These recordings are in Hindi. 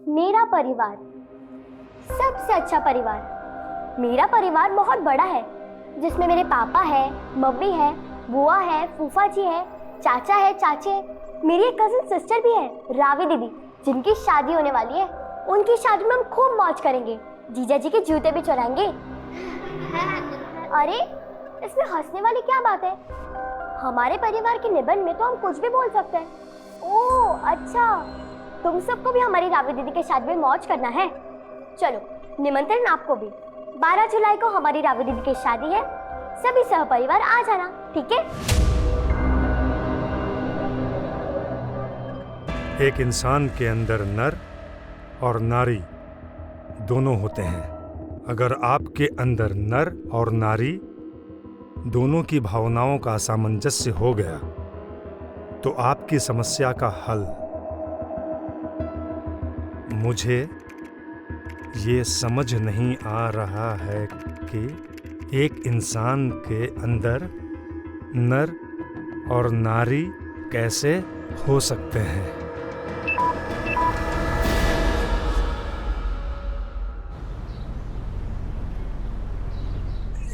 मेरा परिवार सबसे अच्छा परिवार। मेरा परिवार बहुत बड़ा है, जिसमें मेरे पापा है, मम्मी है, बुआ है, फूफा जी है, चाचा है, चाचे है। मेरी एक कजिन सिस्टर भी है, रावी दीदी, जिनकी शादी होने वाली है। उनकी शादी में हम खूब मौज करेंगे, जीजा जी के जूते भी चुराएंगे। अरे इसमें हंसने वाली क्या बात है? हमारे परिवार के निबंध में तो हम कुछ भी बोल सकते हैं। ओह अच्छा, तुम सबको भी हमारी रावी दीदी के शादी में मौज करना है। चलो निमंत्रण आपको भी। 12 जुलाई को हमारी रावी दीदी की शादी है, सभी सहपरिवार आ जाना, ठीक है? एक इंसान के अंदर नर और नारी दोनों होते हैं। अगर आपके अंदर नर और नारी दोनों की भावनाओं का सामंजस्य हो गया तो आपकी समस्या का हल। मुझे ये समझ नहीं आ रहा है कि एक इंसान के अंदर नर और नारी कैसे हो सकते हैं।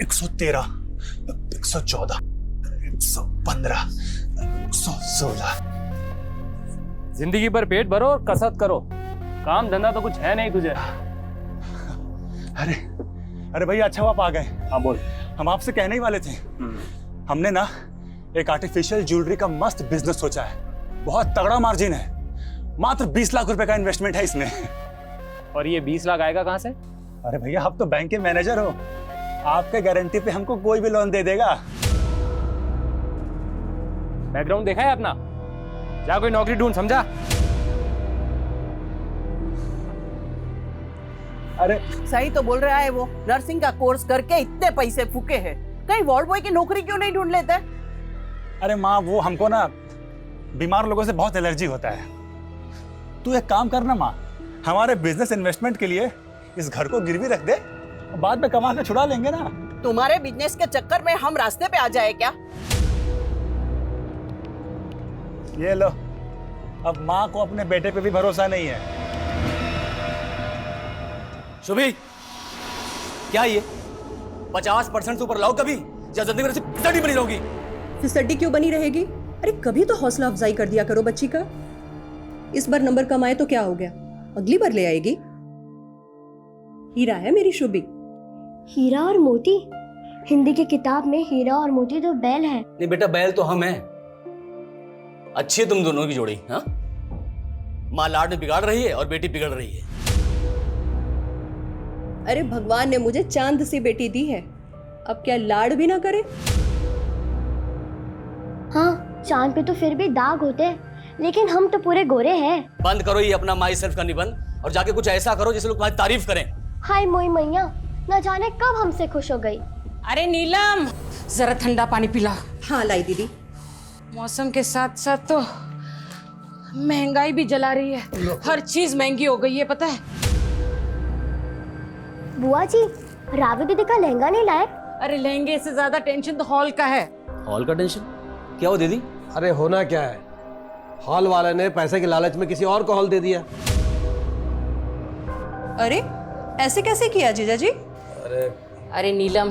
113, 114, 115, 116। जिंदगी भर पेट भरो और कसरत करो, काम धंधा तो कुछ है नहीं तुझे। अरे अरे भैया, अच्छा आप आ गए। हाँ बोल। हम आपसे कहने ही वाले थे, हमने ना एक आर्टिफिशियल ज्वेलरी का मस्त बिजनेस सोचा है। बहुत तगड़ा मार्जिन है, मात्र 20 लाख रुपए का इन्वेस्टमेंट है इसमें। और ये 20 लाख आएगा कहाँ से? अरे भैया, आप तो बैंक के मैनेजर हो, आपके गारंटी पे हमको कोई भी लोन दे देगा। बैकग्राउंड देखा है अपना? जा कोई नौकरी ढूंढ, समझा? अरे सही तो बोल रहा है वो, नर्सिंग का कोर्स करके इतने पैसे फूके हैं, कहीं वार्ड बॉय की नौकरी क्यों नहीं ढूंढ लेते? अरे माँ, वो हमको ना बीमार लोगों से बहुत एलर्जी होता है। तू एक काम करना माँ, हमारे बिजनेस इन्वेस्टमेंट के लिए इस घर को गिरवी रख दे, बाद में कमा के छुड़ा लेंगे ना। तुम्हारे बिजनेस के चक्कर में हम रास्ते पे आ जाए क्या? ये लो, अब माँ को अपने बेटे पे भी भरोसा नहीं है। शुभी, क्या ये 50% से ऊपर लाओ कभी, या जिंदगी में फिसड्डी बनी रहोगी? फिसड्डी क्यों बनी रहेगी? अरे कभी तो हौसला अफजाई कर दिया करो बच्ची का। इस बार नंबर कम आए तो क्या हो गया, अगली बार ले आएगी। हीरा है मेरी शुभी। हीरा और मोती? हिंदी की किताब में हीरा और मोती तो बैल है। नहीं बेटा, बैल तो हम हैं। अच्छी है तुम दोनों की जोड़ी। हाँ, माँ लाड में बिगाड़ रही है और बेटी बिगड़ रही है। अरे भगवान ने मुझे चांद सी बेटी दी है, अब क्या लाड भी ना करे? हाँ, चांद पे तो फिर भी दाग होते हैं, लेकिन हम तो पूरे गोरे हैं। बंद करो ये अपना माई सेल्फ का निबंध और जाके कुछ ऐसा करो जिससे लोग तुम्हारी तारीफ करें। हाय मोई मैया, न जाने कब हमसे खुश हो गई। अरे नीलम, जरा ठंडा पानी पिला। हाँ लाई दीदी। मौसम के साथ साथ तो महंगाई भी जला रही है, हर चीज महंगी हो गई है, पता है? बुआ जी, रावी दीदी का लहंगा नहीं लाए? अरे लहंगे से ज्यादा टेंशन तो हॉल का है। हॉल का टेंशन? क्या हो दीदी? अरे होना क्या है, हॉल वाले ने पैसे के लालच में किसी और को हॉल दे दिया। अरे ऐसे कैसे किया जीजा जी? अरे नीलम,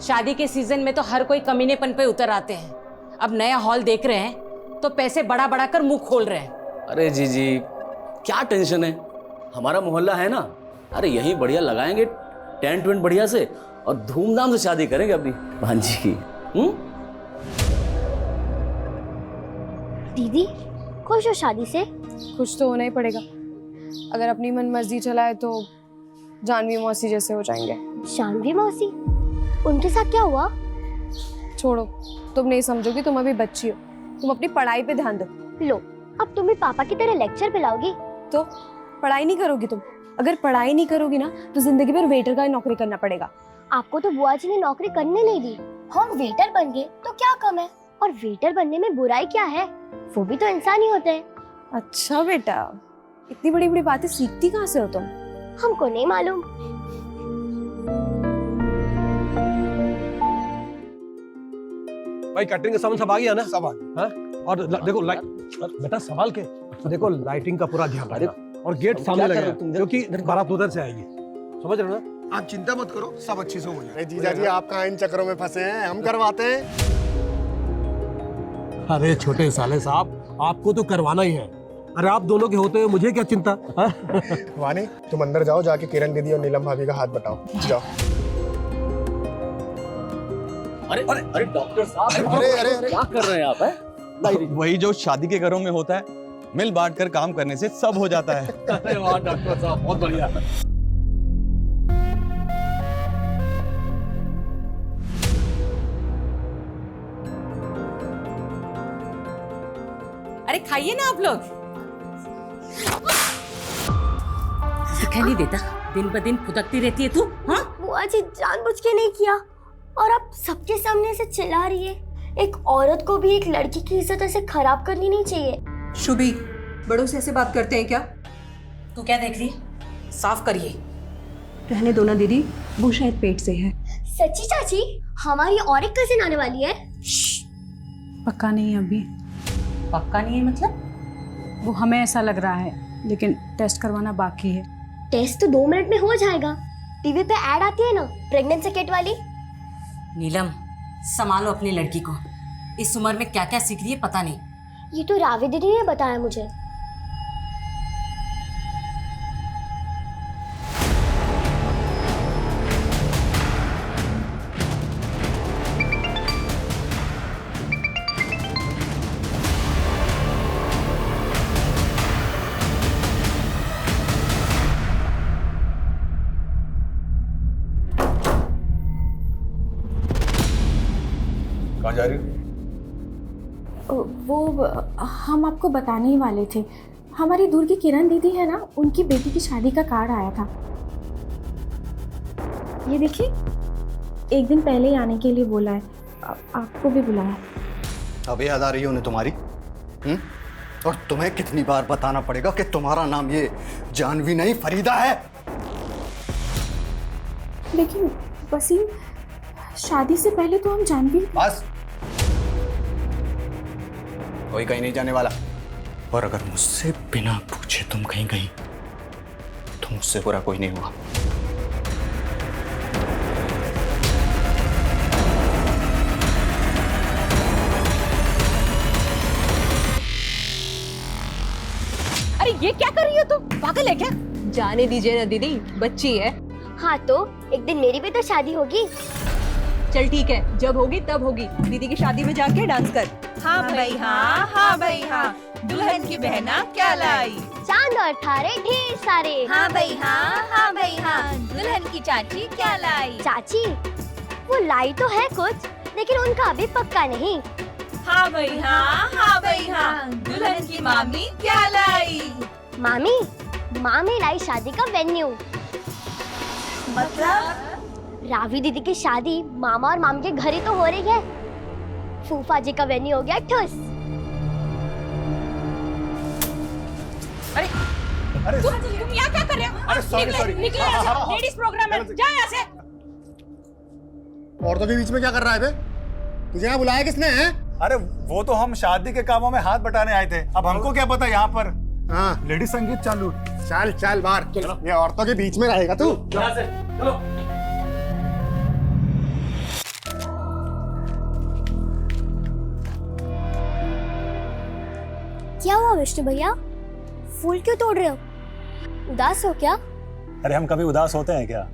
शादी के सीजन में तो हर कोई कमीनेपन पे उतर आते हैं। अब नया हॉल देख रहे हैं तो पैसे बढ़ा बढ़ा कर मुंह खोल रहे हैं। अरे जीजी, क्या टेंशन है, हमारा मोहल्ला है ना, अरे यही बढ़िया लगाएंगे टेंट वेंट बढ़िया से और धूमधाम से शादी करेंगे अपनी भांजी की। दीदी खुश हो शादी से? कुछ तो होना ही पड़ेगा, अगर अपनी मन मर्जी चलाए तो जानवी मौसी जैसे हो जाएंगे। जानवी मौसी? उनके साथ क्या हुआ? छोड़ो, तुम नहीं समझोगी, तुम अभी बच्ची हो, तुम अपनी पढ़ाई पे ध्यान दो। लो, अब तुम भी पापा की तरह लेक्चर पे लाओगी? तो पढ़ाई नहीं करोगी तुम? अगर पढ़ाई नहीं करोगी ना तो जिंदगी भर वेटर का नौकरी करना पड़ेगा। आपको तो बुआ जी ने नौकरी करने नहीं दी, हम वेटर बन गए तो क्या कम है? और वेटर बनने में बुराई क्या है? वो भी तो इंसान ही होते हैं। अच्छा बेटा, इतनी बड़ी बड़ी बातें सीखती कहाँ से हो तुम? हमको नहीं मालूम। भाई कैटरिंग का सामान सब आ गया ना? सब आ गया। हाँ? और देखो बेटा संभाल के देखो, लाइटिंग का पूरा ध्यान रखना। और गेट सामने क्या कर लगा रहे हो तुम? क्योंकि बारात उधर से आएगी, समझ रहे हो ना? आप चिंता मत करो, सब अच्छे से हो जाएगा। जीजा जी आप कहाँ इन चक्करों में फंसे हैं, हम करवाते हैं। अरे छोटे साले साहब, आपको तो करवाना ही है। अरे आप दोनों के होते हुए मुझे क्या चिंता? वानी तुम अंदर जाओ, जाके किरण दीदी और नीलम भाभी का हाथ बटाओ, जाओ। अरे अरे अरे डॉक्टर साहब, अरे अरे अरे क्या कर रहे हैं आप? है वही जो शादी के घरों में होता है, मिल बांट कर काम करने से सब हो जाता है। अरे वाह डॉक्टर साहब, बहुत बढ़िया। अरे खाइए ना आप लोग। दिखाई नहीं देता, दिन ब दिन फुदकती रहती है तू। हाँ, बुआ जी जानबूझ के नहीं किया, और आप सबके सामने से चिल्ला रही है। एक औरत को भी एक लड़की की इज्जत ऐसे खराब करनी नहीं चाहिए। शुभी, बड़ों से ऐसे बात करते हैं क्या? तू क्या देख रही है? साफ करिए। रहने दो ना दीदी, वो शायद पेट से है। सच्ची चाची, हमारी और एक कजिन आने वाली है। पक्का नहीं है अभी। पक्का नहीं है मतलब? वो हमें ऐसा लग रहा है, लेकिन टेस्ट करवाना बाकी है। टेस्ट तो 2 मिनट में हो जाएगा। टीवी पे ऐड आती है ना प्रेगनेंसी किट वाली। नीलम, संभालो अपनी लड़की को। इस उम्र में क्या क्या सीख रही है पता नहीं। ये तो रावी दीदी ने बताया मुझे। कहाँ जा रही हो? वो हम आपको बताने ही वाले थे। हमारी दूर की किरण दीदी है ना, उनकी बेटी की शादी का कार्ड आया था। ये देखिए, एक दिन पहले ही आने के लिए बोला है। आपको भी बुलाया। अब याद आ रही है उन्हें तुम्हारी? और तुम्हें कितनी बार बताना पड़ेगा कि तुम्हारा नाम ये जानवी नहीं फरीदा है। लेकिन वसीम, शादी से पहले तो हम जानवी। बस, कोई कहीं नहीं जाने वाला। और अगर मुझसे बिना पूछे तुम कहीं गई तो मुझसे बुरा कोई नहीं हुआ। अरे ये क्या कर रही हो तुम? पागल है क्या? जाने दीजिए ना दीदी, बच्ची है। हाँ तो एक दिन मेरी भी तो शादी होगी। चल ठीक है, जब होगी तब होगी। दीदी की शादी में जाके डांस कर। हाँ भाई हाँ, हाँ भाई हाँ, दुल्हन की बहना क्या लाई? चांद और तारे ढेर सारे। हाँ भाई हाँ, हाँ भाई हाँ, दुल्हन की चाची क्या लाई? चाची, वो लाई तो है कुछ, लेकिन उनका अभी पक्का नहीं। हाँ भाई हाँ, हाँ भाई हाँ, दुल्हन की मामी क्या लाई? मामी लाई शादी का वेन्यू। मतलब? रावी दीदी की शादी मामा और मामी के घर ही तो हो रही है। फूफा जी का वेन्यू हो गया ठुस। अरे तुम यहाँ क्या कर रहे हो? अरे सॉरी निकले यहाँ से। लेडीज प्रोग्राम है, जा यहाँ से। औरतों के बीच में क्या कर रहा है बे? तुझे यहाँ बुलाया किसने है? अरे वो तो हम शादी के कामों में हाथ बटाने आए थे। अब हमको क्या पता यहाँ पर हाँ, लेडीज संगीत चालू। चल चल बाहर, ये औरतों के बीच में रहेगा तू। यहाँ से चलो। क्या हुआ विष्णु भैया, फूल क्यों तोड़ रहे हो? उदास हो क्या? अरे हम कभी उदास होते हैं क्या?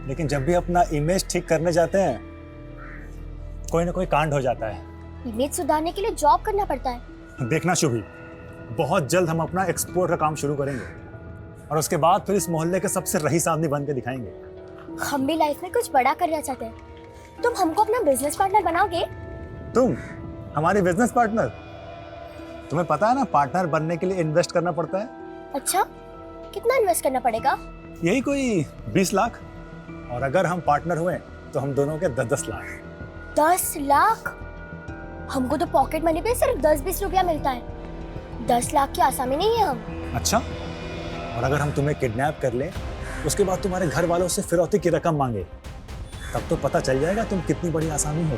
लेकिन जब भी अपना इमेज ठीक करने जाते हैं, कोई ना कोई कांड हो जाता है। इमेज सुधारने के लिए जॉब करना पड़ता है। देखना शुभी, बहुत जल्द हम अपना एक्सपोर्ट का काम शुरू करेंगे और उसके बाद फिर इस मोहल्ले के सबसे रईस आदमी बन के दिखाएंगे। हम भी लाइफ में कुछ बड़ा करना चाहते हैं। तुम हमको अपना बिजनेस पार्टनर बनाओगे? तुम हमारी बिजनेस पार्टनर? तुम्हें पता है ना, पार्टनर बनने के लिए इन्वेस्ट करना पड़ता है। अच्छा, कितना इन्वेस्ट करना पड़ेगा? यही कोई 20 लाख, और अगर हम पार्टनर हुए तो हम दोनों के 10-10 लाख। 10 लाख? हमको तो पॉकेट मनी पे सिर्फ 10-20 रुपया मिलता है। 10 लाख की आसामी नहीं है हम। अच्छा, और अगर हम तुम्हें किडनैप कर ले, उसके बाद तुम्हारे घर वालों से फिरौती की रकम मांगे, तब तो पता चल जाएगा तुम कितनी बड़ी आसामी हो।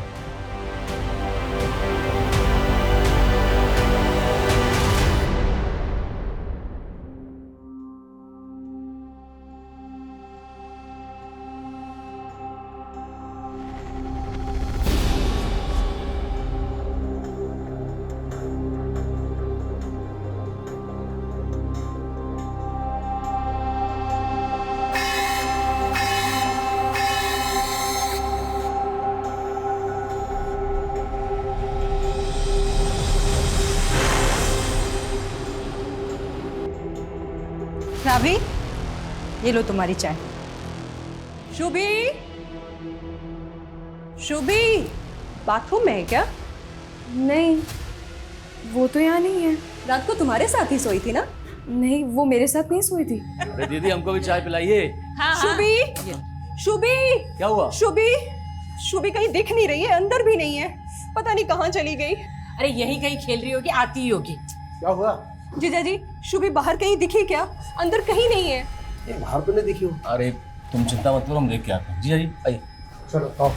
राभी, ये लो तुम्हारी चाय। शुभी, शुभी, बाथरूम में है क्या? नहीं, वो तो यहाँ नहीं है। रात को तुम्हारे साथ ही सोई थी ना? नहीं, वो मेरे साथ नहीं सोई थी। अरे दीदी हमको भी चाय पिलाइए। शुभी, शुभी, क्या हुआ? शुभी, शुभी कहीं दिख नहीं रही है, अंदर भी नहीं है, पता नहीं कहाँ चली गई। अरे यही कहीं खेल रही होगी, आती ही होगी। क्या हुआ? जीजा जी, शुभी बाहर कहीं दिखी क्या? अंदर कहीं नहीं है। ये बाहर तो नहीं दिखी हो। अरे तुम चिंता मत करो, हम देख के आते हैं। जी जी आइए। चलो आओ।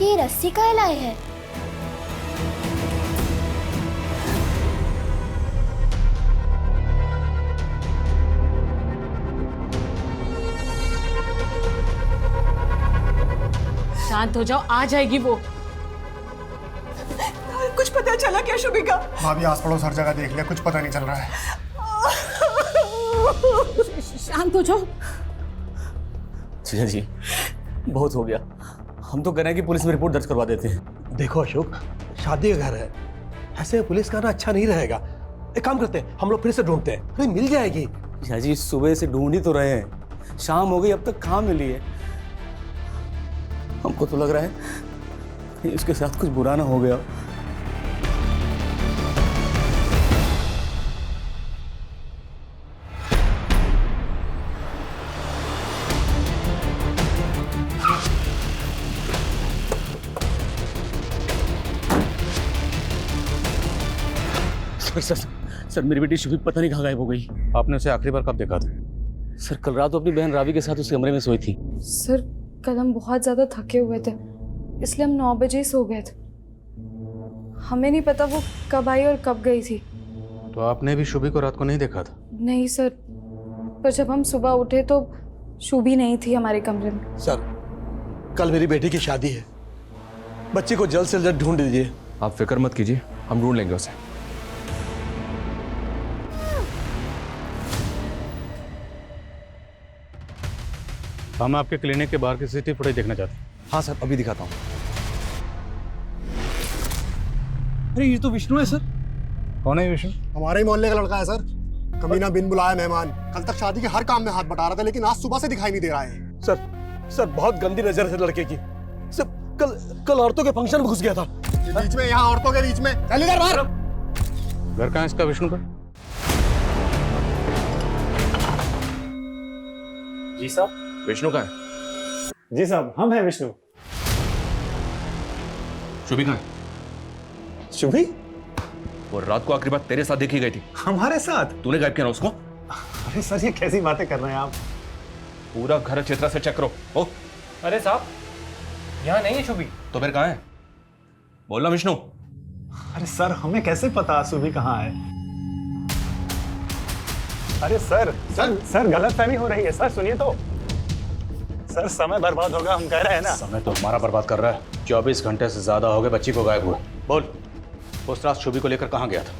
ये रस्सी का लाए है। शांत हो जाओ, आ जाएगी वो। कुछ पता चला क्या शुभी का? भाभी आस पड़ोस हर जगह देख लिया, कुछ पता नहीं चल रहा है। शांत हो जाओ। जी जी बहुत हो गया, हम तो कह रहे हैं कि पुलिस में रिपोर्ट दर्ज करवा देते हैं। देखो अशोक, शादी का घर है, ऐसे में पुलिस का आना अच्छा नहीं रहेगा। एक काम करते हैं, हम लोग फिर से ढूंढते हैं, फिर मिल जाएगी। जी सुबह से ढूंढ ही तो रहे हैं, शाम हो गई अब तक कहाँ मिली है। हमको तो लग रहा है कि इसके साथ कुछ बुरा ना हो गया। सर मेरी बेटी शुभी पता नहीं कहाँ गायब हो गई। आपने उसे आखिरी बार कब देखा था? सर कल रात वो अपनी बहन रावी के साथ उस कमरे में सोई थी। सर कल हम बहुत ज़्यादा थके हुए थे, इसलिए हम 9 बजे ही सो गए थे। हमें नहीं पता वो कब आई और कब गई थी। तो आपने भी शुभी को रात को नहीं देखा था? नहीं सर, पर जब हम सुबह उठे तो शुभी नहीं थी हमारे कमरे में। सर कल मेरी बेटी की शादी है, बच्ची को जल्द से जल्द ढूंढ दीजिए। आप फिक्र मत कीजिए, हम ढूंढ लेंगे उसे। हम आपके क्लिनिक के बाहर की सीसीटीवी फुटेज देखना चाहते हैं। हाँ सर, अभी दिखाता हूँ। अरे ये तो विष्णु है सर। कौन है विष्णु? हमारे ही मोहल्ले का लड़का है सर। कमीना बिन बुलाया मेहमान, कल तक शादी के हर काम में हाथ बटा रहा था, लेकिन आज सुबह से दिखाई नहीं दे रहा है। सर बहुत गंदी नजर है लड़के की। सर कल औरतों के फंक्शन में घुस गया था। बीच में, यहाँ औरतों के बीच में। चल इधर बाहर। घर कहाँ है इसका विष्णु का? जी साहब। विष्णु का है? जी साहब, हम हैं विष्णु। शुभी कहाँ है? शुभी? वो रात को आखिरी बार तेरे साथ देखी गई थी। हमारे साथ? तूने गायब किया ना उसको? अरे सर, ये कैसी बातें कर रहे हैं आप? पूरा घर चित्रा से चेक करो। ओ अरे साहब, यहाँ नहीं है शुभी। तो फिर कहाँ है? बोलना विष्णु। अरे सर, हमें कैसे पता शुभी कहाँ है? अरे सर गलतफहमी हो रही है। सर सुनिए तो। सर समय बर्बाद होगा, हम कह रहे हैं ना। समय तो हमारा बर्बाद कर रहा है। 24 घंटे से ज्यादा हो गए बच्ची को गायब हुए। बोल, उस रात शुभी को लेकर कहाँ गया था?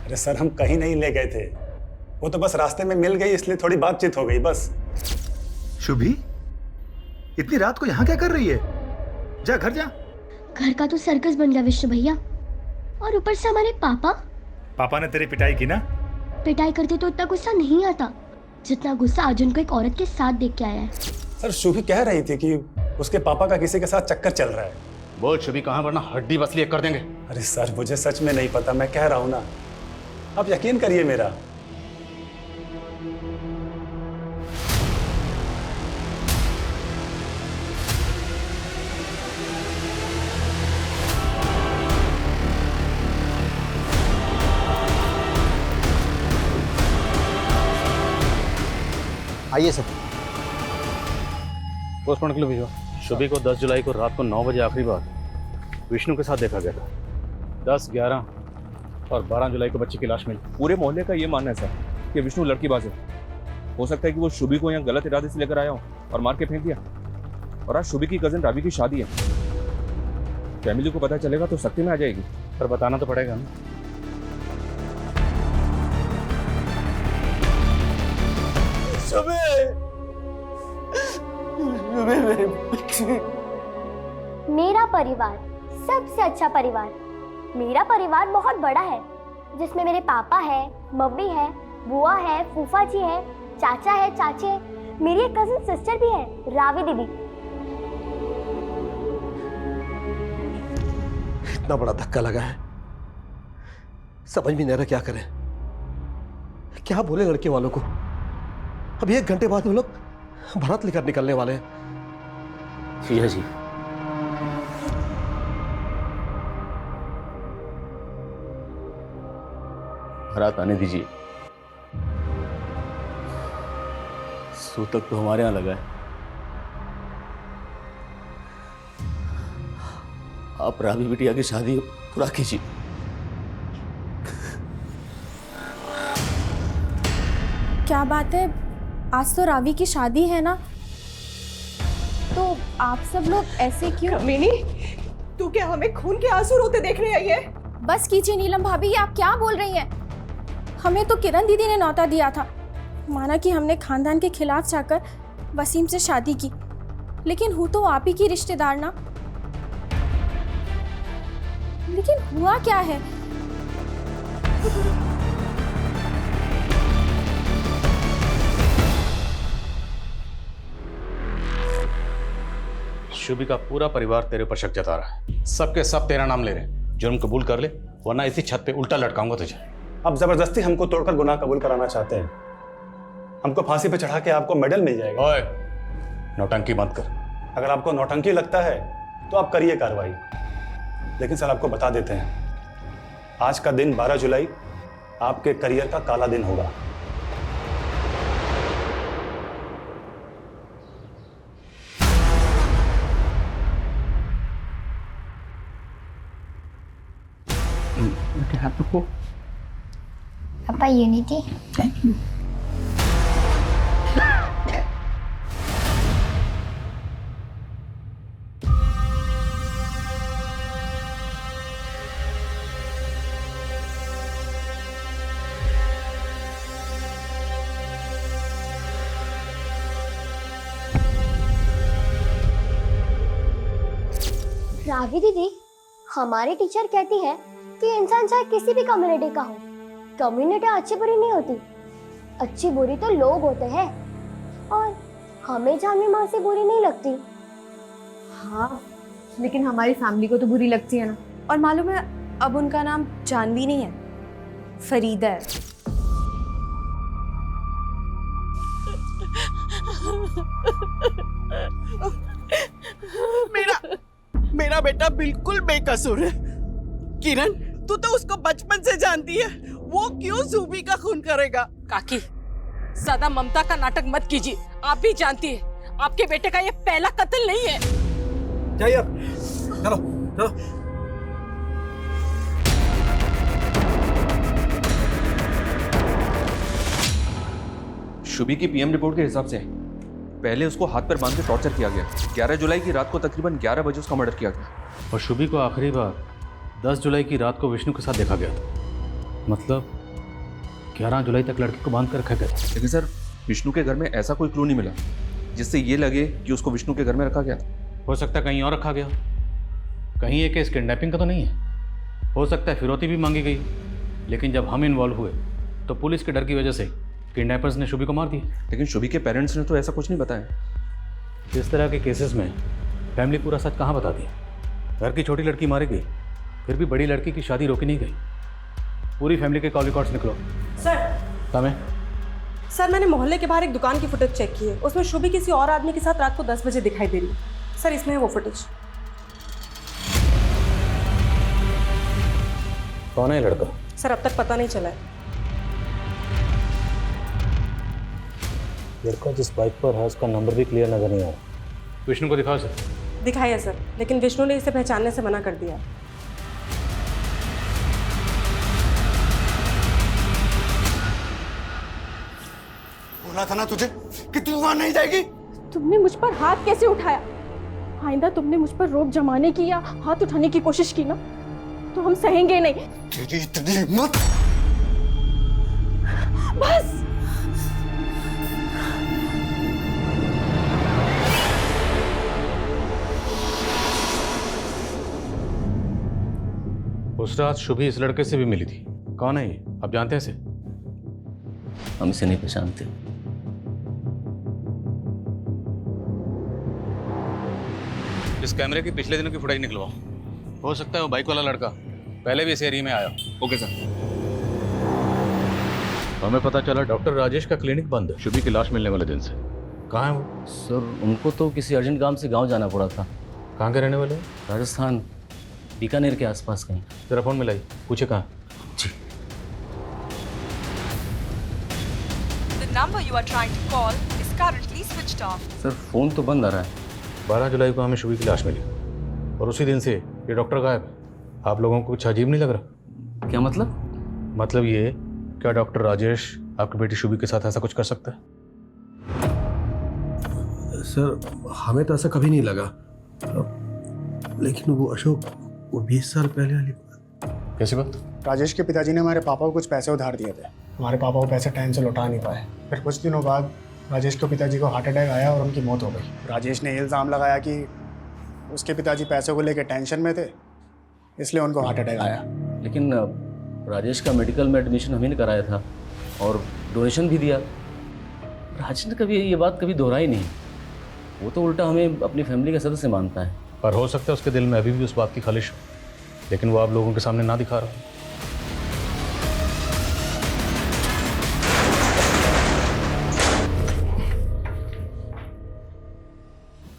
अरे सर, हम कहीं नहीं ले गए थे, वो तो बस रास्ते में मिल गई, इसलिए थोड़ी बातचीत हो गई बस। शुभी इतनी रात को यहाँ क्या कर रही है? जा घर जा। घर का तो सर्कस बन गया विष्णु भैया, और ऊपर से हमारे पापा ने तेरी पिटाई की ना? पिटाई करते तो इतना गुस्सा नहीं आता जितना गुस्सा आज उनको एक औरत के साथ देख के आया है। सर शुभी कह रही थी कि उसके पापा का किसी के साथ चक्कर चल रहा है। बोल शुभी कहाँ, वरना हड्डी बसली कर देंगे। अरे सर, मुझे सच में नहीं पता, मैं कह रहा हूँ ना, आप यकीन करिए मेरा। आइए सर। पोस्टमार्टम के लिए भिजवा। शुभी को 10 जुलाई को रात को 9 बजे आखिरी बार विष्णु के साथ देखा गया था। 10, 11 और 12 जुलाई को बच्ची की लाश मिली। पूरे मोहल्ले का ये मानना है सर कि विष्णु लड़कीबाज है। हो सकता है कि वो शुभी को यहाँ गलत इरादे से लेकर आया हो और मार के फेंक दिया। और आज शुभी की कजिन रावी की शादी है। फैमिली को पता चलेगा तो सख्ती में आ जाएगी। पर बताना तो पड़ेगा ना। मेरा परिवार सबसे अच्छा परिवार। मेरा परिवार बहुत बड़ा है, जिसमें मेरे पापा है, मम्मी है, बुआ है, फूफा जी है, चाचा है, चाचे है, मेरी एक कजिन सिस्टर भी है, रावी दीदी। इतना बड़ा धक्का लगा है, समझ भी नहीं आ रहा क्या करें, क्या बोले लड़के वालों को। अब 1 घंटे बाद वो लोग भारत लेकर निकलने वाले हैं। जी है जी। बारात आने दीजिए। सूतक तो हमारे यहां लगा है। आप रावी बिटिया की शादी पूरा कीजिए। क्या बात है, आज तो रावी की शादी है ना, तो आप सब लोग ऐसे क्यों? कमीनी, तू क्या हमें खून के आंसू रोते देखने आई है? बस कीजिए नीलम भाभी, ये आप क्या बोल रही हैं? हमें तो किरण दीदी ने न्योता दिया था, माना कि हमने खानदान के खिलाफ जाकर वसीम से शादी की, लेकिन हूँ तो आप ही की रिश्तेदार ना। लेकिन हुआ क्या है? शुभी का पूरा परिवार तेरे पर शक जता रहा है, सबके सब तेरा नाम ले रहे हैं। जुर्म कबूल कर ले, वरना इसी छत पे उल्टा लटकाऊंगा तुझे। अब जबरदस्ती हमको तोड़कर गुनाह कबूल कराना चाहते हैं। हमको फांसी पे चढ़ा के आपको मेडल मिल जाएगा। ओए, नौटंकी मत कर। अगर आपको नौटंकी लगता है तो आप करिए कार्रवाई, लेकिन सर आपको बता देते हैं, आज का दिन 12 जुलाई आपके करियर का काला दिन होगा। पापा यूनिटी। Thank you. रावी दीदी, हमारी टीचर कहती है कि इंसान चाहे किसी भी कम्युनिटी का हो, कम्युनिटी अच्छी बुरी नहीं होती, अच्छी बुरी तो लोग होते हैं, और हमें जानवी माँ से बुरी नहीं लगती। हाँ, लेकिन हमारी फैमिली को तो बुरी लगती है ना। और मालूम है, अब उनका नाम जानवी नहीं है, फरीदा है। मेरा बेटा बिल्कुल बेकसूर है। किरण, तू तो उसको बचपन से जानती है, वो क्यों ज़ूबी का खून करेगा? काकी, ज्यादा ममता का नाटक मत कीजिए। आप भी जानती है आपके बेटे का ये पहला कत्ल नहीं है। जाइए अब, चलो चलो। शुभी की पीएम रिपोर्ट के हिसाब से पहले उसको हाथ पर बांध के टॉर्चर किया गया। 11 जुलाई की रात को तकरीबन 11 बजे उसका मर्डर किया गया। और शुभी को आखिरी बार 10 जुलाई की रात को विष्णु के साथ देखा गया था। मतलब 11 जुलाई तक लड़की को बांध कर रखा गया था। लेकिन सर, विष्णु के घर में ऐसा कोई क्लू नहीं मिला जिससे ये लगे कि उसको विष्णु के घर में रखा गया था। हो सकता है कहीं और रखा गया, कहीं ये केस किडनैपिंग का तो नहीं है। हो सकता है फिरौती भी मांगी गई, लेकिन जब हम इन्वॉल्व हुए तो पुलिस के डर की वजह से किडनैपर्स ने शुभी को मार दिया। लेकिन शुभी के पेरेंट्स ने तो ऐसा कुछ नहीं बताया। इस तरह के केसेस में फैमिली पूरा सच कहाँ बताती है। घर की छोटी लड़की मारी गई, फिर भी बड़ी लड़की की शादी रोकी नहीं गई। पूरी फैमिली के कॉल रिकॉर्ड्स निकलो। सर, कमें सर, मैंने मोहल्ले के बाहर एक दुकान की फुटेज चेक की है, उसमें शुभी किसी और आदमी के साथ रात को 10 बजे दिखाई दे रही है। सर, इसमें है वो फुटेज। कौन है लड़का? सर, अब तक पता नहीं चला है। लड़का जिस बाइक पर है उसका नंबर भी क्लियर नजर नहीं आ रहा। विष्णु को दिखाओ सर। दिखाया सर, लेकिन विष्णु ने इसे पहचानने से मना कर दिया। बोला था ना तुझे कि तू वहां नहीं जाएगी। तुमने मुझ पर हाथ कैसे उठाया? आइंदा तुमने मुझ पर रोक जमाने की या हाथ उठाने की कोशिश की ना, तो हम सहेंगे नहीं। तेरी इतनी हिम्मत! बस। उस रात शुभी इस लड़के से भी मिली थी। कौन है ये, आप जानते हैं इसे? हम इसे नहीं पहचानते। इस कैमरे की पिछले दिनों की फुटेज निकलवाओ। हो सकता है वो बाइक वाला लड़का पहले भी इस एरिया में आया। Okay sir. हमें पता चला डॉक्टर राजेश का क्लिनिक बंद है शुभी की लाश मिलने वाले दिन से। कहाँ है वो? सर उनको तो किसी अर्जेंट काम से गांव जाना पड़ा था। कहाँ के रहने वाले हैं? राजस्थान, बीकानेर के आसपास कहीं। जरा फोन मिलाई, पूछे कहाँ। जी। The number you are trying to call is currently switched off. Sir phone तो बंद आ रहा है। 12 जुलाई को हमें शुभी की लाश मिली और उसी दिन से ये डॉक्टर गायब है। आप लोगों को कुछ अजीब नहीं लग रहा? क्या मतलब? मतलब ये, क्या डॉक्टर राजेश आपकी बेटी शुभी के साथ ऐसा कुछ कर सकता है? सर हमें तो ऐसा कभी नहीं लगा, लेकिन वो अशोक, वो 20 साल पहले वाली कैसी बात? राजेश के पिताजी ने हमारे पापा को कुछ पैसे उधार दिए थे। हमारे पापा वो पैसे टाइम से लौटा नहीं पाए। फिर कुछ दिनों बाद राजेश के पिताजी को हार्ट अटैक आया और उनकी मौत हो गई। राजेश ने इल्ज़ाम लगाया कि उसके पिताजी पैसों को लेकर टेंशन में थे, इसलिए उनको हार्ट अटैक आया। लेकिन राजेश का मेडिकल में एडमिशन हम ही ने कराया था और डोनेशन भी दिया। राजेश ने कभी ये बात कभी दोहराई नहीं। वो तो उल्टा हमें अपनी फैमिली का सदस्य मानता है। पर हो सकता है उसके दिल में अभी भी उस बात की खालिश हो, लेकिन वो आप लोगों के सामने ना दिखा रहा हो।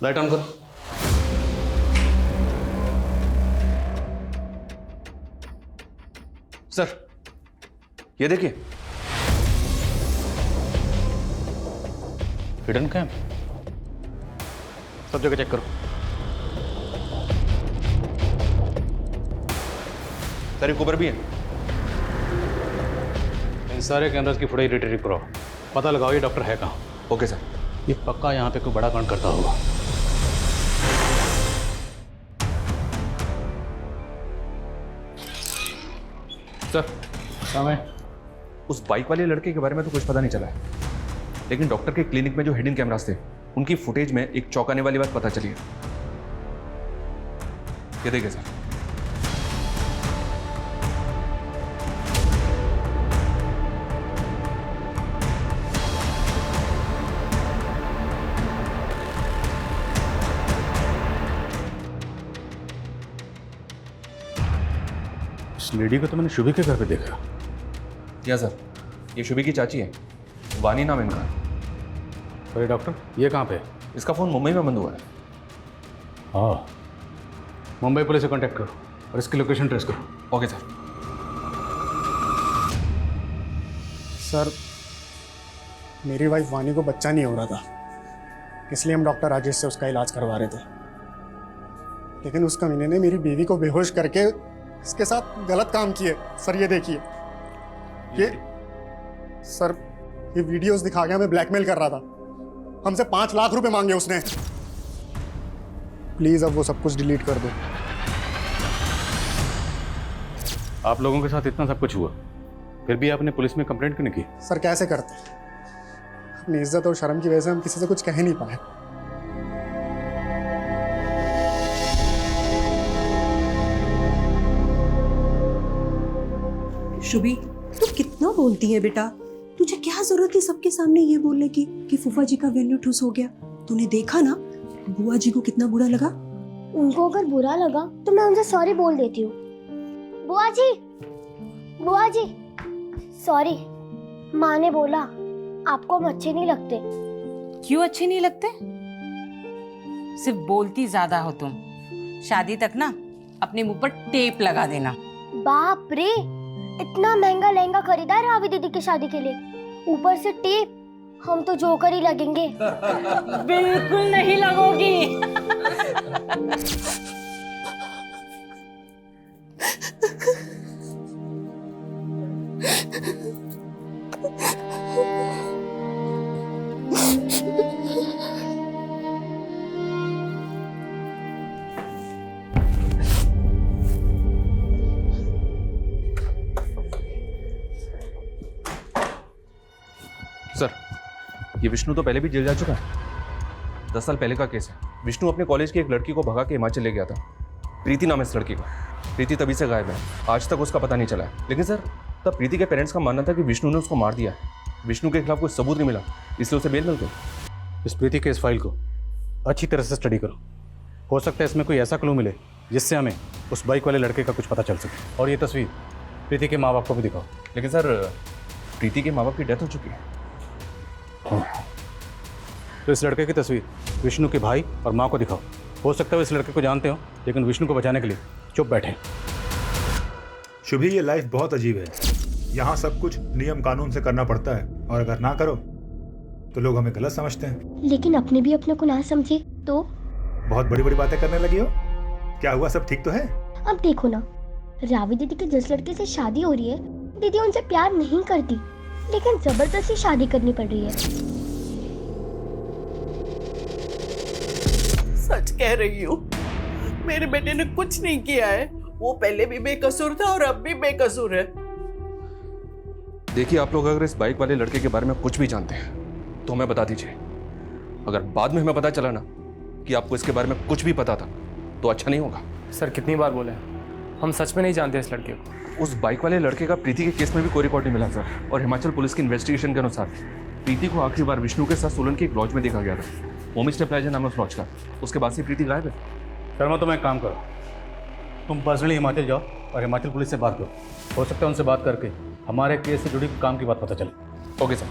लाइट ऑन करो। सर ये देखिए, हिडन कैम, सब जगह चेक करो। सर एक ऊपर भी है। इन सारे कैमरास की फुटेज रिट्रीव करो, पता लगाओ ये डॉक्टर है कहाँ। Okay sir. ये पक्का यहाँ पे कोई बड़ा कांड करता होगा। सर समय उस बाइक वाले लड़के के बारे में तो कुछ पता नहीं चला है, लेकिन डॉक्टर के क्लिनिक में जो हिडन कैमरास थे उनकी फुटेज में एक चौंकाने वाली बात पता चली है। ये देखिए सर। इस लेडी को तो मैंने शुभी के घर पे देखा। क्या सर, ये शुभी की चाची है, वानी नाम इनका। अरे डॉक्टर, ये कहाँ पे? इसका फ़ोन मुंबई में बंद हुआ है। हाँ, मुंबई पुलिस से कांटेक्ट करो और इसकी लोकेशन ट्रेस करो। Okay sir. सर मेरी वाइफ वानी को बच्चा नहीं हो रहा था, इसलिए हम डॉक्टर राजेश से उसका इलाज करवा रहे थे, लेकिन उस कमीने ने मेरी बीवी को बेहोश करके इसके साथ गलत काम किए। सर ये देखिए, ये सर ये वीडियोस दिखा के हमें ब्लैकमेल कर रहा था। हमसे 5 लाख रुपए मांगे उसने। प्लीज अब वो सब कुछ डिलीट कर दो। आप लोगों के साथ इतना सब कुछ हुआ, फिर भी आपने पुलिस में कंप्लेंट क्यों नहीं की? सर कैसे करते, अपनी इज्जत और शर्म की वजह से हम किसी से कुछ कह नहीं पाए। शुभी तू कितना बोलती है बेटा, तुझे क्या जरूरत थी सबके सामने ये बोलने की कि फूफा जी का वेन्यू ठुस हो गया? तूने देखा ना बुआ जी को कितना बुरा लगा। उनको अगर बुरा लगा तो मैं उनसे सॉरी बोल देती हूँ। बुआ जी सॉरी, माँ ने बोला आपको हम अच्छे नहीं लगते। क्यों अच्छे नहीं लगते? सिर्फ बोलती ज्यादा हो तुम। शादी तक ना अपने मुंह पर टेप लगा देना। बाप रे, इतना महंगा लहंगा खरीदा है रावी दीदी की शादी के लिए, ऊपर से टेप। हम तो जोकर ही लगेंगे। बिल्कुल नहीं लगोगी। सर ये विष्णु तो पहले भी जेल जा चुका है। 10 साल पहले का केस है। विष्णु अपने कॉलेज की एक लड़की को भगा के हिमाचल ले गया था। प्रीति नाम है इस लड़की का। प्रीति तभी से गायब है, आज तक उसका पता नहीं चला है। लेकिन सर, तब प्रीति के पेरेंट्स का मानना था कि विष्णु ने उसको मार दिया है। विष्णु के खिलाफ कोई सबूत नहीं मिला, इसलिए उसे बेल मिल गई। इस प्रीति के इस फाइल को अच्छी तरह से स्टडी करो। हो सकता है इसमें कोई ऐसा क्लू मिले जिससे हमें उस बाइक वाले लड़के का कुछ पता चल सके। और ये तस्वीर प्रीति के माँ बाप को भी दिखाओ। लेकिन सर, प्रीति के माँ बाप की डेथ हो चुकी है। तो इस लड़के की तस्वीर विष्णु के भाई और माँ को दिखाओ। हो सकता है वो इस लड़के को जानते हो, लेकिन विष्णु को बचाने के लिए चुप बैठे। शुभी, ये लाइफ बहुत अजीब है। यहाँ सब कुछ नियम कानून से करना पड़ता है, और अगर ना करो तो लोग हमें गलत समझते हैं। लेकिन अपने भी अपने को ना समझे तो? बहुत बड़ी बड़ी बातें करने लगी हो। क्या हुआ, सब ठीक तो है? अब देखो ना, रावी दीदी के जिस लड़के से शादी हो रही है, दीदी उनसे प्यार नहीं करती, लेकिन जबरदस्ती शादी करनी पड़ रही है। सच कह रही हूँ, मेरे बेटे ने कुछ नहीं किया है। वो पहले भी बेकसूर था और अब भी बेकसूर है। देखिए, आप लोग अगर इस बाइक वाले लड़के के बारे में कुछ भी जानते हैं तो हमें बता दीजिए। अगर बाद में हमें पता चला ना कि आपको इसके बारे में कुछ भी पता था तो अच्छा नहीं होगा। सर कितनी बार बोले, हम सच में नहीं जानते इस लड़के को। उस बाइक वाले लड़के का प्रीति के केस में भी कोई रिकॉर्ड नहीं मिला सर। और हिमाचल पुलिस की इन्वेस्टिगेशन के अनुसार प्रीति को आखिरी बार विष्णु के साथ सोलन के एक लॉज में देखा गया था। होम स्टे प्लाजा नाम है उस लॉज का। उसके बाद से प्रीति गायब है। शर्मा, तुम एक काम करो, तुम पर्सनली हिमाचल जाओ और हिमाचल पुलिस से बात करो। हो सकता है उनसे बात करके हमारे केस से जुड़ी काम की बात पता चले। Okay sir.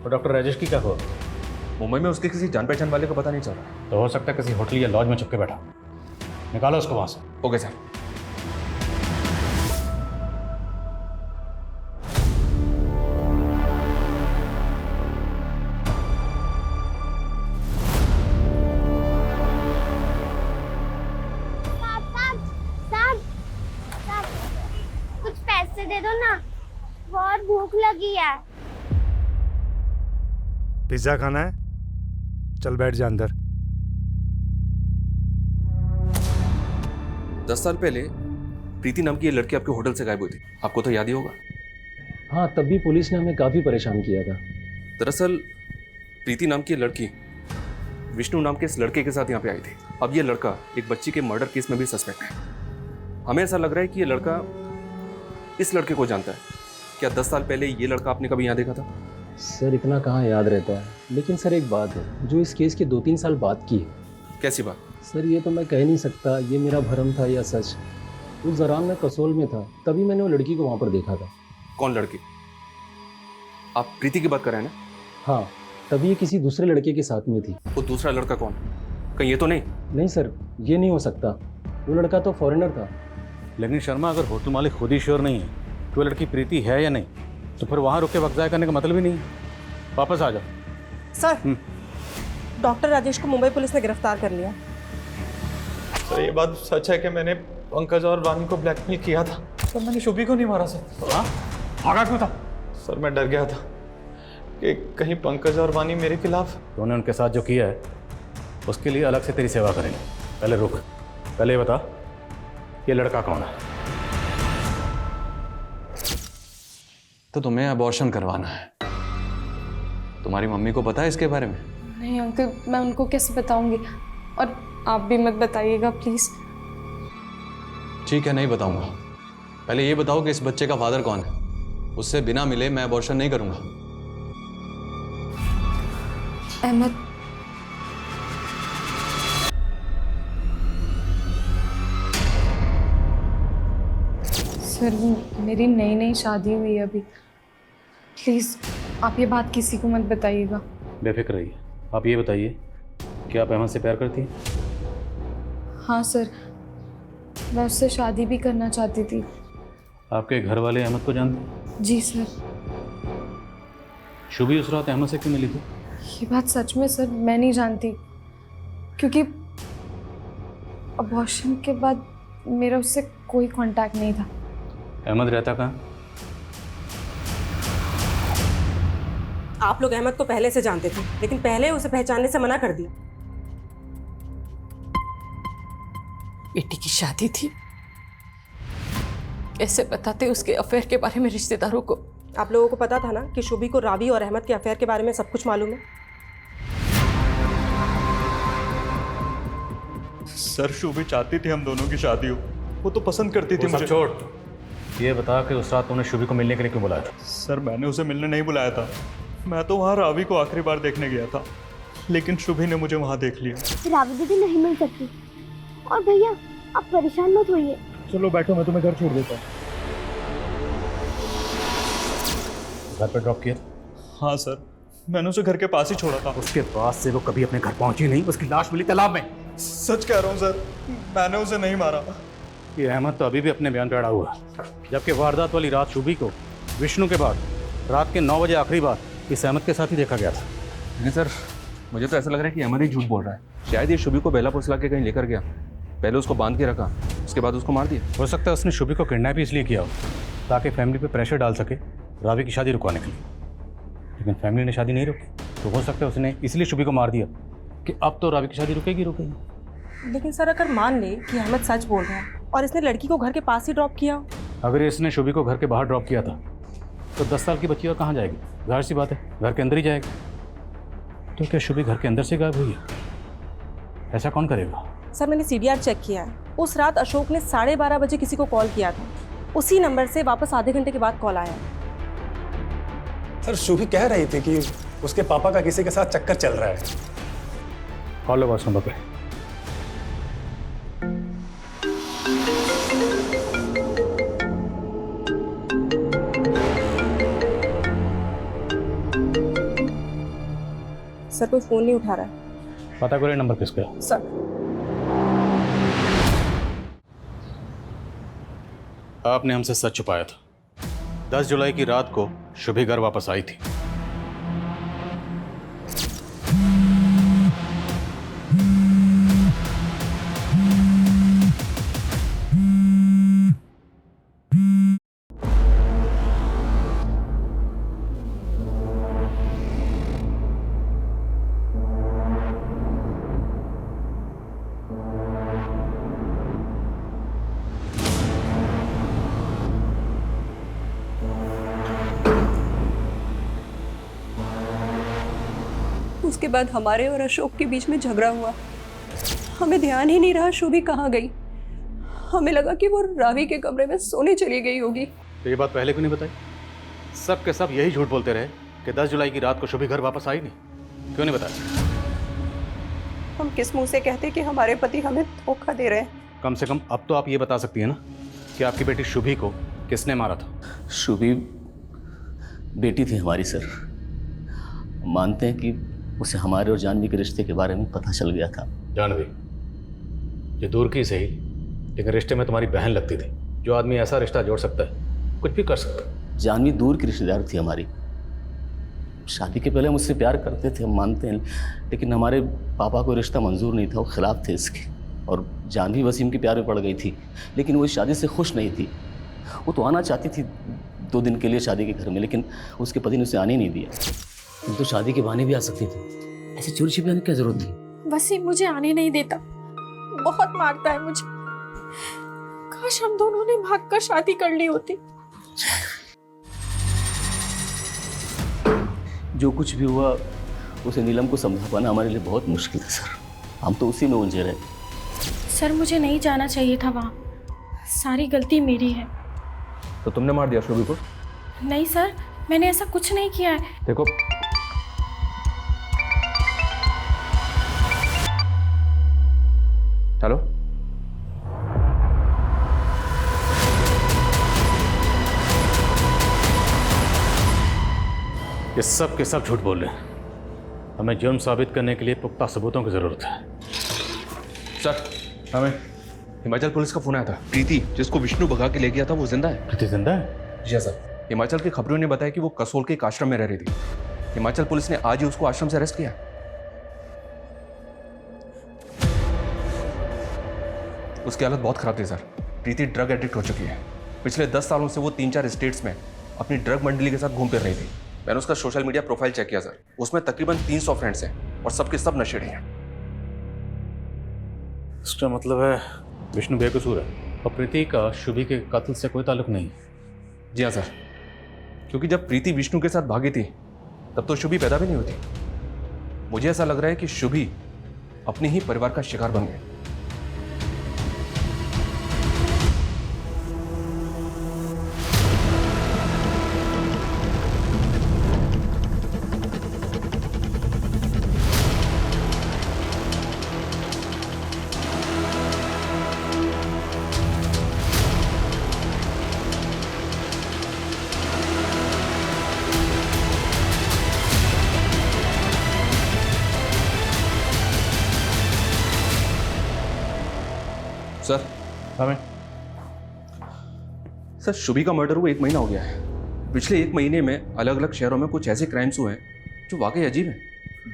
और डॉक्टर राजेश की क्या खबर? मुंबई में उसके किसी जान पहचान वाले का पता नहीं चल रहा। तो हो सकता है किसी होटल या लॉज में छुप के बैठा। निकालो उसको वहाँ से। Okay sir. कुछ पैसे दे दो ना, बहुत भूख लगी है। पिज्जा खाना है? चल बैठ जा अंदर। 10 साल पहले प्रीति नाम की ये लड़की आपके होटल से गायब हुई थी, आपको तो याद ही होगा। हाँ, तब भी पुलिस ने हमें काफ़ी परेशान किया था। दरअसल प्रीति नाम की ये लड़की विष्णु नाम के इस लड़के के साथ यहाँ पे आई थी। अब ये लड़का एक बच्ची के मर्डर केस में भी सस्पेक्ट है। हमें ऐसा लग रहा है कि ये लड़का इस लड़के को जानता है। क्या 10 साल पहले ये लड़का आपने कभी यहाँ देखा था? सर इतना कहाँ याद रहता है, लेकिन सर एक बात है जो इस केस के 2-3 साल बाद की है। कैसी बात? सर ये तो मैं कह नहीं सकता ये मेरा भ्रम था या सच। उस दौरान मैं कसोल में था, तभी मैंने वो लड़की को वहाँ पर देखा था। कौन लड़की? आप प्रीति की बात कर रहे हैं ना? हाँ, तभी ये किसी दूसरे लड़के के साथ में थी। वो दूसरा लड़का कौन? कहीं ये तो नहीं? नहीं सर, ये नहीं हो सकता। वो लड़का तो फॉरेनर था। लेकिन शर्मा, अगर होटल मालिक खुद ही श्योर नहीं है कि वो लड़की प्रीति है या नहीं, तो फिर वहाँ रुक के वक्त ज़ाया करने का मतलब ही नहीं। वापस आ जाओ। सर, डॉक्टर राजेश को मुंबई पुलिस ने गिरफ्तार कर लिया। सर ये बात सच है कि मैंने पंकज और वानी को ब्लैकमेल किया था। सर मैंने शुभी को नहीं मारा सर। हाँ? भागा क्यों था? सर मैं डर गया था कि कहीं पंकज और वानी मेरे खिलाफ। तूने उनके साथ जो किया है उसके लिए अलग से तेरी सेवा करेंगे। पहले रुक, पहले ये बता ये लड़का कौन है? तो तुम्हें अबॉर्शन करवाना है। तुम्हारी मम्मी को पता है इसके बारे में? नहीं अंकल, मैं उनको कैसे बताऊंगी, और आप भी मत बताइएगा प्लीज। ठीक है, नहीं बताऊंगा। पहले ये बताओ कि इस बच्चे का फादर कौन है। उससे बिना मिले मैं अबॉर्शन नहीं करूंगा। अहमद। सर मेरी नई नई शादी हुई है अभी, प्लीज़ आप ये बात किसी को मत बताइएगा। बेफिक्र रहिए। आप ये बताइए कि आप अहमद से प्यार करती हैं? हाँ सर, मैं उससे शादी भी करना चाहती थी। आपके घर वाले अहमद को जानते हैं? जी सर। शुभी उस रात अहमद से क्यों मिली थी? ये बात सच में सर मैं नहीं जानती, क्योंकि अबॉर्शन के बाद मेरा उससे कोई कांटेक्ट नहीं था। अहमद रहता कहाँ? आप लोग अहमद को पहले से जानते थे, लेकिन पहले उसे पहचानने से मना कर दिया। बेटी की शादी थी, कैसे बताते उसके अफेयर के बारे में रिश्तेदारों को? आप लोगों को पता था ना कि शुभी को रावी और अहमद के अफेयर के बारे में सब कुछ मालूम है। सर शुभी चाहती थी हम दोनों की शादी हो, वो तो पसंद करती थी मुझे। छोड़, ये बता कि उस रात तूने शुभी को मिलने के लिए क्यों बुलाया था? सर मैंने उसे मिलने नहीं बुलाया था, मैं तो वहाँ रावी को आखिरी बार देखने गया था, लेकिन शुभी ने मुझे वहाँ देख लिया। रावी दीदी नहीं मिल सकती। और भैया आप परेशान मत होइए। चलो बैठो, मैं तुम्हें घर छोड़ देता हूँ। घर पर ड्रॉप किया? हाँ सर, मैंने उसे घर के पास ही छोड़ा था। उसके बाद से वो कभी अपने घर पहुंची नहीं, उसकी लाश मिली तालाब में। सच कह रहा हूँ सर, मैंने उसे नहीं मारा। ये अहमद तो अभी भी अपने बयान पे अड़ा हुआ है, जबकि वारदात वाली रात शुभी को विष्णु के बाद रात के 9 बजे आखिरी बार इस अहमद के साथ ही देखा गया था। नहीं सर, मुझे तो ऐसा लग रहा है कि अहमद ही झूठ बोल रहा है। शायद ये शुभी को बेला फुसला के कहीं लेकर गया, पहले उसको बांध के रखा, उसके बाद उसको मार दिया। हो सकता है उसने शुभी को किडनैप इसलिए किया हो ताकि फैमिली पे प्रेशर डाल सके रावी की शादी रुकवाने के लिए, लेकिन फैमिली ने शादी नहीं रोकी, तो हो सकता है उसने इसलिए शुभी को मार दिया कि अब तो रावी की शादी रुकेगी। लेकिन सर अगर मान ले कि अहमद सच बोल रहा है और इसने लड़की को घर के पास ही ड्रॉप किया हो? अगर इसने शुभी को घर के बाहर ड्रॉप किया था तो 10 साल की बच्ची और कहाँ जाएगी? जाहिर सी बात है घर के अंदर ही जाएगी। तो क्या शुभी घर के अंदर से गायब हुई है? ऐसा कौन करेगा? सर मैंने CDR चेक किया है, उस रात अशोक ने 12:30 बजे किसी को कॉल किया था, उसी नंबर से वापस आधे घंटे के बाद कॉल आया। सर शुभी कह रही थी कि उसके पापा का किसी के साथ चक्कर चल रहा है। कॉल लो बस नंबर पे। सर कोई फ़ोन नहीं उठा रहा है। पता करें नंबर किसका है? सर आपने हमसे सच छुपाया था। 10 जुलाई की रात को शुभी घर वापस आई थी। उसके बाद हमारे और अशोक के बीच में झगड़ा हुआ। हमें ध्यान ही नहीं रहा शुभी कहाँ गई। हमें लगा कि वो रावी के कमरे में सोने चली गई होगी। तो ये बात पहले क्यों नहीं बताई? सब के सब यही झूठ बोलते रहे कि 10 जुलाई की रात को शुभी घर वापस आई नहीं। क्यों नहीं बताया? हम किस मुंह से कहते कि हमारे पति हमें धोखा दे रहे हैं? कम से कम अब तो आप ये बता सकती है ना कि आपकी बेटी शुभी को किसने मारा था? शुभी बेटी थी हमारी सर। मानते हैं कि उसे हमारे और जानवी के रिश्ते के बारे में पता चल गया था। जानवी ये दूर की सही, लेकिन रिश्ते में तुम्हारी बहन लगती थी। जो आदमी ऐसा रिश्ता जोड़ सकता है कुछ भी कर सकता है। जानवी दूर की रिश्तेदार थी हमारी। शादी के पहले मुझसे प्यार करते थे, हम मानते हैं, लेकिन हमारे पापा को रिश्ता मंजूर नहीं था, वो खिलाफ थे इसके। और जानवी वसीम के प्यार में पड़ गई थी, लेकिन वो इस शादी से खुश नहीं थी। वो तो आना चाहती थी 2 दिन के लिए शादी के घर में, लेकिन उसके पति ने उसे आने नहीं दिया। तो शादी के बहाने भी आ सकती थी, ऐसे चोरी छिपे आने की क्या जरूरत थी? वसीम मुझे आने नहीं देता, बहुत मारता है मुझे। काश हम दोनों ने भागकर शादी कर ली होती। जो कुछ भी हुआ उसे नीलम को समझा पाना हमारे लिए बहुत मुश्किल है सर। हम तो उसी में उलझे रहे। सर मुझे नहीं जाना चाहिए था वहाँ, सारी गलती मेरी है। तो तुमने मार दिया शुभी को? नहीं सर, मैंने ऐसा कुछ नहीं किया है। देखो हेलो, ये सब के सब झूठ बोल रहे हैं। हमें जुर्म साबित करने के लिए पुख्ता सबूतों की जरूरत है। सर हमें हिमाचल पुलिस का फोन आया था। प्रीति जिसको विष्णु भगा के ले गया था वो जिंदा है। प्रीति जिंदा है? जी सर। हिमाचल की खबरों ने बताया कि वो कसोल के एक आश्रम में रह रही थी। हिमाचल पुलिस ने आज ही उसको आश्रम से अरेस्ट किया। उसकी हालत बहुत खराब थी सर। प्रीति ड्रग एडिक्ट हो चुकी है। पिछले 10 सालों से वो 3-4 स्टेट्स में अपनी ड्रग मंडली के साथ घूम फिर रही थी। मैंने उसका सोशल मीडिया प्रोफाइल चेक किया सर, उसमें तकरीबन 300 फ्रेंड्स हैं और सबके सब नशेड़ी हैं। इसका मतलब है विष्णु बेकसूर है और प्रीति का शुभी के कत्ल से कोई ताल्लुक नहीं। जी हाँ सर, क्योंकि जब प्रीति विष्णु के साथ भागी थी तब तो शुभी पैदा भी नहीं होती। मुझे ऐसा लग रहा है कि शुभी अपने ही परिवार का शिकार बन गई। सर हमें सर शुभी का मर्डर हुआ 1 महीना हो गया है। पिछले 1 महीने में अलग अलग शहरों में कुछ ऐसे क्राइम्स हुए हैं जो वाकई अजीब हैं।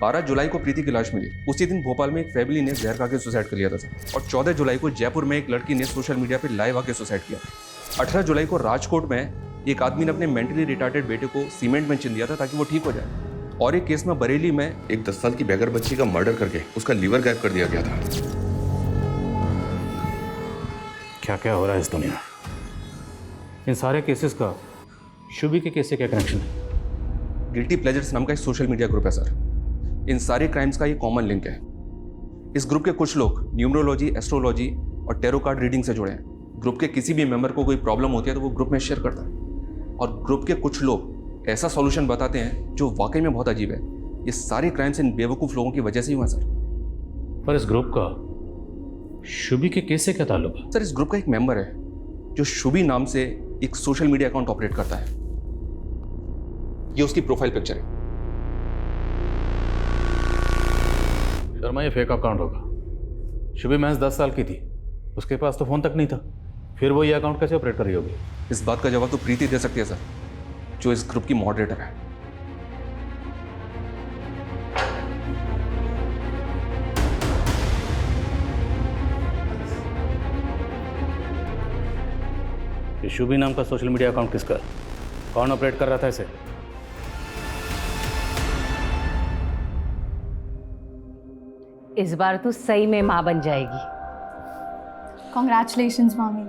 12 जुलाई को प्रीति की लाश मिली। उसी दिन भोपाल में एक फैमिली ने जहर खा के सुसाइड कर लिया था सर। और 14 जुलाई को जयपुर में एक लड़की ने सोशल मीडिया पर लाइव आके सुसाइड किया। 18 जुलाई को राजकोट में एक आदमी ने अपने मेंटली रिटार्डेड बेटे को सीमेंट में चिन दिया था ताकि वो ठीक हो जाए। और एक केस में बरेली में एक 10 साल की बेघर बच्ची का मर्डर करके उसका लीवर गायब कर दिया गया था। क्या क्या हो रहा है इस दुनिया में? इन सारे केसेस का शुभी के केस से क्या कनेक्शन है? गिल्टी प्लेजर्स नाम का एक सोशल मीडिया ग्रुप है सर। इन सारे क्राइम्स का ये कॉमन लिंक है। इस ग्रुप के कुछ लोग न्यूमरोलॉजी, एस्ट्रोलॉजी और टैरो कार्ड रीडिंग से जुड़े हैं। ग्रुप के किसी भी मेंबर को कोई प्रॉब्लम होती है तो वो ग्रुप में शेयर करता है और ग्रुप के कुछ लोग ऐसा सॉल्यूशन बताते हैं जो वाकई में बहुत अजीब है। ये सारे क्राइम्स इन बेवकूफ़ लोगों की वजह से ही हुआ सर। पर इस ग्रुप का शुभी के केस से क्या ताल्लुक है? सर इस ग्रुप का एक मेंबर है जो शुभी नाम से एक सोशल मीडिया अकाउंट ऑपरेट करता है। ये उसकी प्रोफाइल पिक्चर है। शर्मा, ये फेक अकाउंट होगा। शुभी महज 10 साल की थी, उसके पास तो फोन तक नहीं था, फिर वो ये अकाउंट कैसे ऑपरेट कर रही होगी? इस बात का जवाब तो प्रीति दे सकती है सर, जो इस ग्रुप की मॉडरेटर है। ये शुभी नाम का सोशल मीडिया अकाउंट किसका? कौन ऑपरेट कर रहा था इसे? इस बार तू सही में माँ बन जाएगी। कॉन्ग्रेचुलेशंस मामी।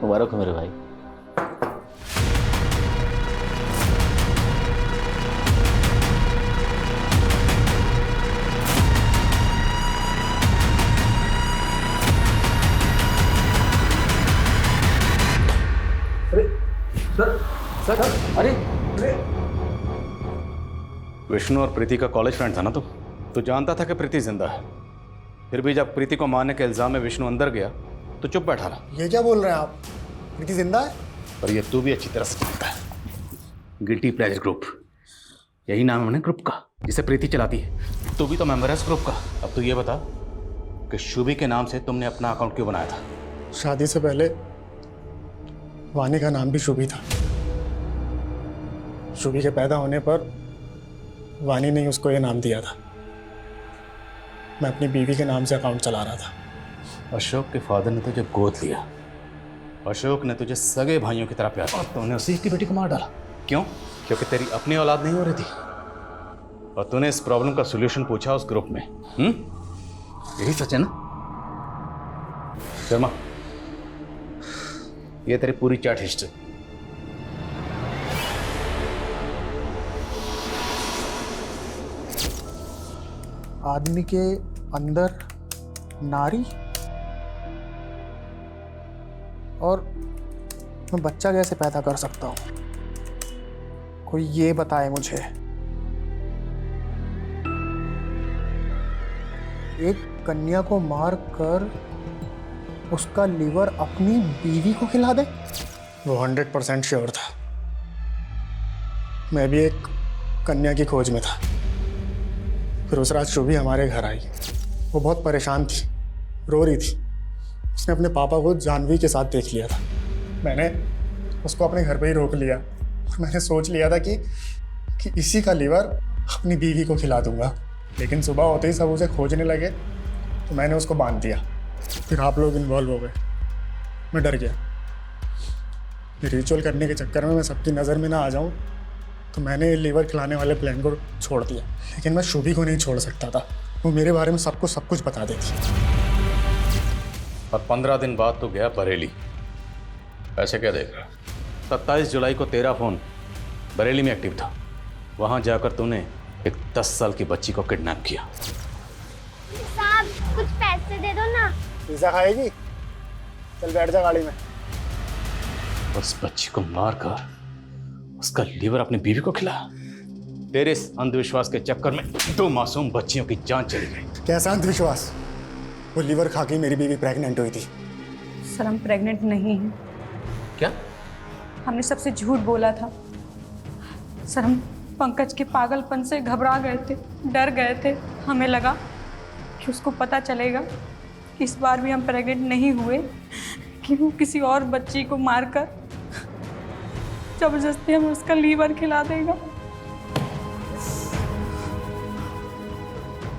मुबारक हो मेरे भाई। सर अरे विष्णु और प्रीति का कॉलेज फ्रेंड था ना तुम? तो जानता था कि प्रीति जिंदा है, फिर भी जब प्रीति को मारने के इल्जाम में विष्णु अंदर गया तो चुप बैठा रहा। ये क्या बोल रहे हैं आप? प्रीति जिंदा है? पर ये तू भी अच्छी तरह से जानता है। गिल्टी प्लेजर ग्रुप, यही नाम है ना ग्रुप का जिसे प्रीति चलाती है। तू भी तो मेंबर है इस ग्रुप का। अब तू ये बता कि शुभी के नाम से तुमने अपना अकाउंट क्यों बनाया था? शादी से पहले वानी का नाम भी शुभी था। शुभी के पैदा होने पर वानी ने उसको ये नाम दिया था। मैं अपनी बीवी के नाम से अकाउंट चला रहा था। अशोक के फादर ने तुझे गोद लिया, अशोक ने तुझे सगे भाइयों की तरह प्यार किया और तूने उसी की बेटी को मार डाला। क्यों? क्योंकि तेरी अपनी औलाद नहीं हो रही थी और तूने इस प्रॉब्लम का सॉल्यूशन पूछा उस ग्रुप में। यही सच है ना शर्मा? ये तेरी पूरी चैट हिस्ट्री। आदमी के अंदर नारी और मैं बच्चा कैसे पैदा कर सकता हूँ? कोई ये बताए मुझे। एक कन्या को मार कर उसका लीवर अपनी बीवी को खिला दे? वो 100% श्योर था। मैं भी एक कन्या की खोज में था। फिर उस रात शुभी हमारे घर आई। वो बहुत परेशान थी, रो रही थी। उसने अपने पापा को जानवी के साथ देख लिया था। मैंने उसको अपने घर पे ही रोक लिया और मैंने सोच लिया था कि इसी का लीवर अपनी बीवी को खिला दूंगा। लेकिन सुबह होते ही सब उसे खोजने लगे तो मैंने उसको बांध दिया। फिर आप लोग इन्वॉल्व हो गए। मैं डर गया। रिचुअल करने के चक्कर में मैं सबकी नज़र में ना आ जाऊं तो मैंने लीवर खिलाने वाले प्लान को छोड़ दिया। लेकिन मैं शुभी को नहीं छोड़ सकता था। वो मेरे बारे में सबको सब कुछ बता देती। और 15 दिन बाद तो गया बरेली। ऐसे क्या देख रहा? 27 जुलाई को तेरा फोन बरेली में एक्टिव था। वहां जाकर तूने एक 10 साल की बच्ची को किडनैप किया। साहब कुछ पैसे दे दो ना। पिज़्ज़ा खाएगी? चल बैठ जा गाड़ी में। उस बच्ची को मारकर उसका लीवर अपनी बीवी को खिला। तेरे इस अंधविश्वास के चक्कर में 2 मासूम बच्चियों की जान चली गई। कैसा अंधविश्वास? वो लीवर खा के मेरी बीवी प्रेग्नेंट हुई थी। सर हम प्रेग्नेंट नहीं हैं। क्या? हमने सबसे झूठ बोला था सर। हम पंकज के पागलपन से घबरा गए थे, डर गए थे। हमें लगा कि उसको पता चलेगा इस बार भी हम प्रेग्नेंट नहीं हुए कि वो किसी और बच्ची को मारकर जबरदस्ती हमें उसका लीवर खिला देगा।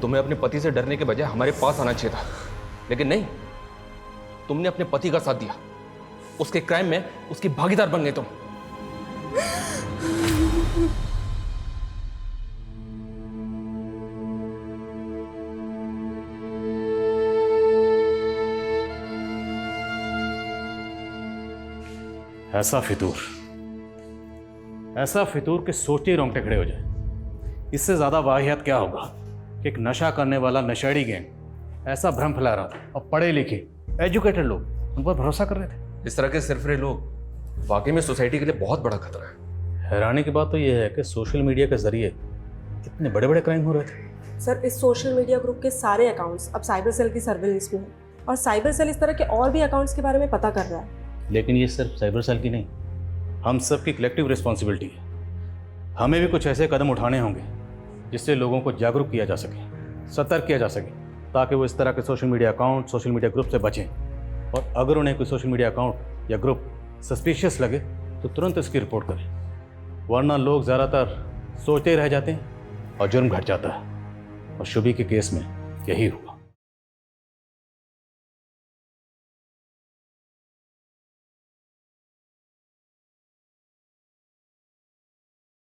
तुम्हें अपने पति से डरने के बजाय हमारे पास आना चाहिए था, लेकिन नहीं, तुमने अपने पति का साथ दिया। उसके क्राइम में उसकी भागीदार बन गए तुम। ऐसा फितूर के सोचते ही रोंगटे खड़े हो जाए। इससे ज्यादा वाहियात क्या होगा कि एक नशा करने वाला नशेड़ी गैंग ऐसा भ्रम फैला रहा था और पढ़े लिखे एजुकेटेड लोग उन पर भरोसा कर रहे थे। इस तरह के सिरफिरे लोग वाकई में सोसाइटी के लिए बहुत बड़ा खतरा है। हैरानी की बात तो यह है कि सोशल मीडिया के जरिए इतने बड़े बड़े क्राइम हो रहे थे। सर, इस सोशल मीडिया ग्रुप के सारे अकाउंट्स अब साइबर सेल की सर्विलेंस में हैं और साइबर सेल इस तरह के और भी अकाउंट्स के बारे में पता कर रहा है। लेकिन ये सिर्फ साइबर सेल की नहीं, हम सब की कलेक्टिव रिस्पॉन्सिबिलिटी है। हमें भी कुछ ऐसे कदम उठाने होंगे जिससे लोगों को जागरूक किया जा सके, सतर्क किया जा सके, ताकि वो इस तरह के social media account, social media group से बचें। और अगर उन्हें कोई सोशल मीडिया अकाउंट या ग्रुप सस्पिशियस लगे तो तुरंत इसकी रिपोर्ट करें, वरना लोग ज़्यादातर सोचते ही रह जाते हैं और जुर्म घट जाता है। और शुभी के केस में यही हुआ।